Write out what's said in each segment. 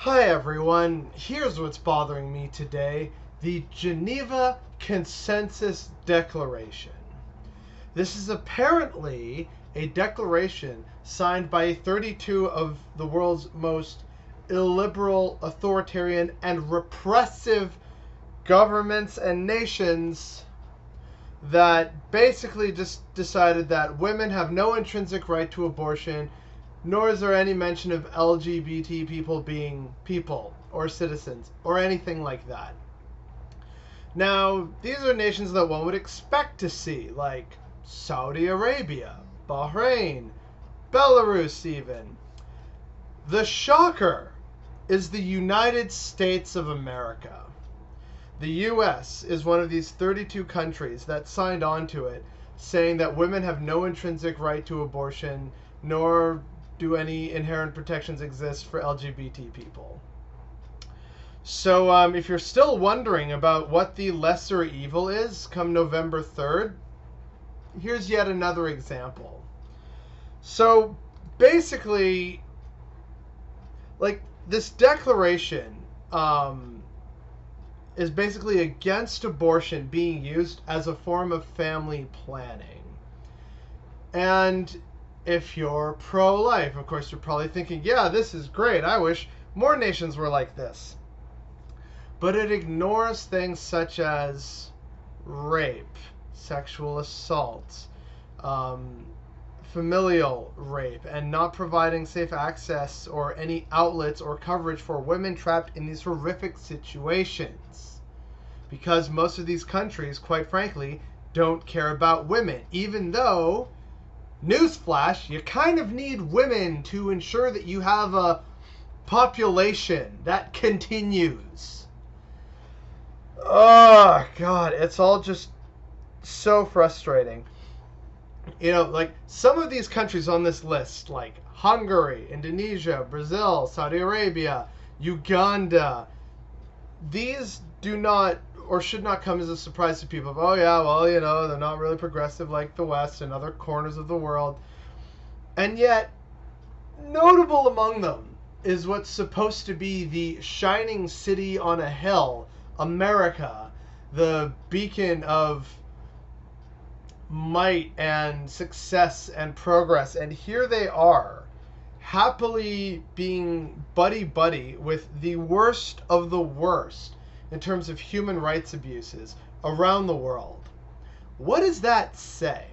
Hi everyone, here's what's bothering me today: the Geneva Consensus Declaration. This is apparently a declaration signed by 32 of the world's most illiberal, authoritarian, and repressive governments and nations that basically just decided that women have no intrinsic right to abortion, nor is there any mention of LGBT people being people or citizens or anything like that. Now, these are nations that one would expect to see, like Saudi Arabia, Bahrain, Belarus even. The shocker is the United States of America. The US is one of these 32 countries that signed on to it, saying that women have no intrinsic right to abortion, nor do any inherent protections exist for LGBT people. So if you're still wondering about what the lesser evil is come November 3rd, here's yet another example. So basically, like, this declaration is basically against abortion being used as a form of family planning. And if you're pro-life, of course, you're probably thinking, yeah, this is great. I wish more nations were like this. But it ignores things such as rape, sexual assault, familial rape, and not providing safe access or any outlets or coverage for women trapped in these horrific situations. Because most of these countries, quite frankly, don't care about women, even though, newsflash, you kind of need women to ensure that you have a population that continues. Oh, God, it's all just so frustrating. You know, like, some of these countries on this list, like Hungary, Indonesia, Brazil, Saudi Arabia, Uganda, these do not or should not come as a surprise to people. Oh yeah, well, you know, they're not really progressive like the West and other corners of the world. And yet, notable among them is what's supposed to be the shining city on a hill, America, the beacon of might and success and progress. And here they are, happily being buddy-buddy with the worst of the worst in terms of human rights abuses around the world. What does that say?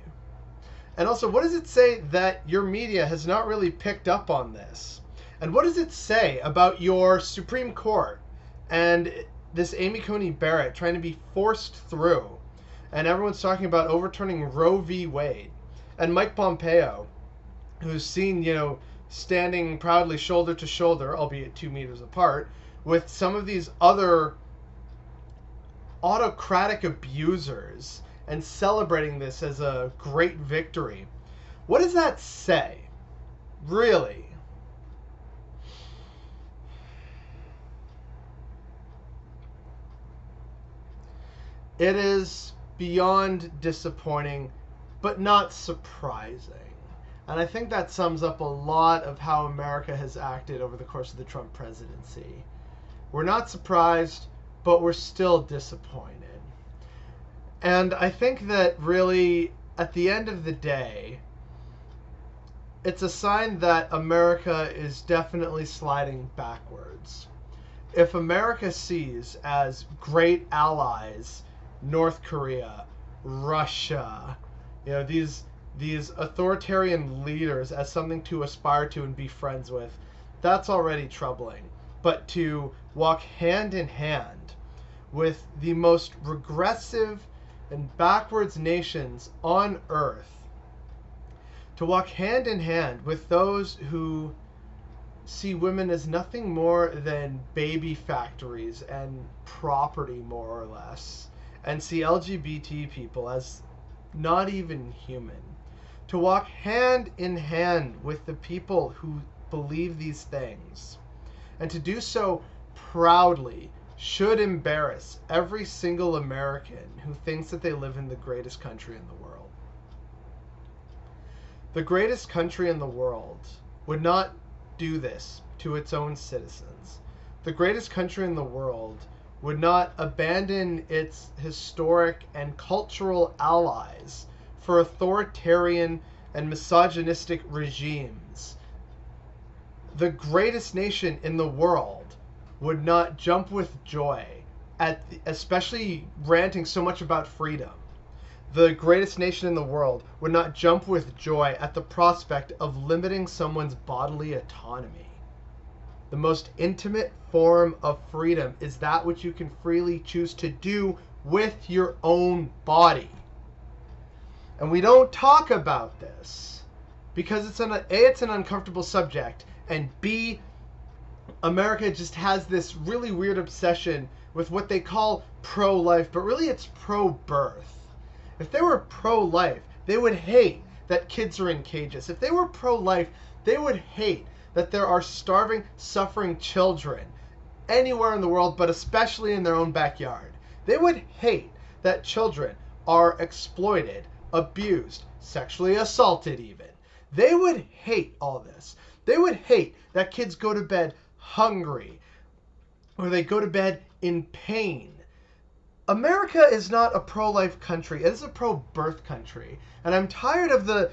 And also, what does it say that your media has not really picked up on this? And what does it say about your Supreme Court and this Amy Coney Barrett trying to be forced through? And everyone's talking about overturning Roe v. Wade. And Mike Pompeo, who's seen, standing proudly shoulder to shoulder, albeit 2 meters apart, with some of these other autocratic abusers and celebrating this as a great victory. What does that say? Really? It is beyond disappointing, but not surprising. And I think that sums up a lot of how America has acted over the course of the Trump presidency. We're not surprised, but we're still disappointed. And I think that really, at the end of the day, it's a sign that America is definitely sliding backwards. If America sees as great allies North Korea, Russia, these authoritarian leaders as something to aspire to and be friends with, that's already troubling. But to walk hand in hand with the most regressive and backwards nations on earth, to walk hand in hand with those who see women as nothing more than baby factories and property, more or less, and see LGBT people as not even human, to walk hand in hand with the people who believe these things, and to do so proudly, should embarrass every single American who thinks that they live in the greatest country in the world. The greatest country in the world would not do this to its own citizens. the greatest country in the world would not abandon its historic and cultural allies for authoritarian and misogynistic regimes. The greatest nation in the world would not jump with joy at especially ranting so much about freedom. The greatest nation in the world would not jump with joy at the prospect of limiting someone's bodily autonomy. The most intimate form of freedom is that which you can freely choose to do with your own body. And we don't talk about this because it's an uncomfortable subject, and B, America just has this really weird obsession with what they call pro-life, but really it's pro-birth. If they were pro-life, they would hate that kids are in cages. If they were pro-life, they would hate that there are starving, suffering children anywhere in the world, but especially in their own backyard. They would hate that children are exploited, abused, sexually assaulted even. They would hate all this. They would hate that kids go to bed hungry or they go to bed in pain. America is not a pro-life country. It is a pro-birth country. And I'm tired of the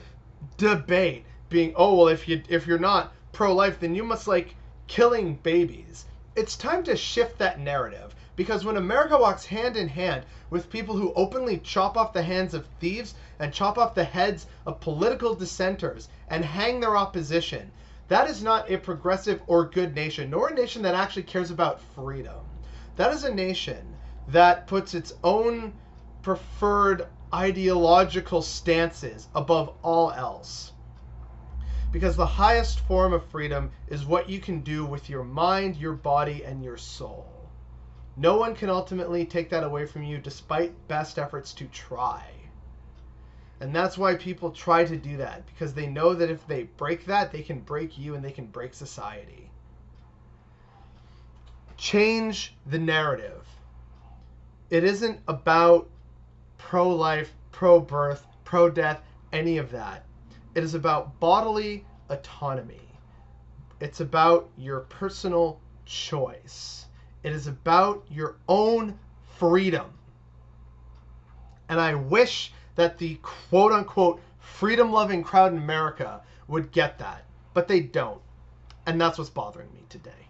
debate being, oh, well, if you're not pro-life, then you must like killing babies. It's time to shift that narrative, because when America walks hand in hand with people who openly chop off the hands of thieves and chop off the heads of political dissenters and hang their opposition, that is not a progressive or good nation, nor a nation that actually cares about freedom. That is a nation that puts its own preferred ideological stances above all else. Because the highest form of freedom is what you can do with your mind, your body, and your soul. No one can ultimately take that away from you despite best efforts to try. And that's why people try to do that, because they know that if they break that, they can break you and they can break society. Change the narrative. It isn't about pro-life, pro-birth, pro-death, any of that. It is about bodily autonomy. It's about your personal choice. It is about your own freedom. And I wish that the quote-unquote freedom-loving crowd in America would get that, but they don't. And that's what's bothering me today.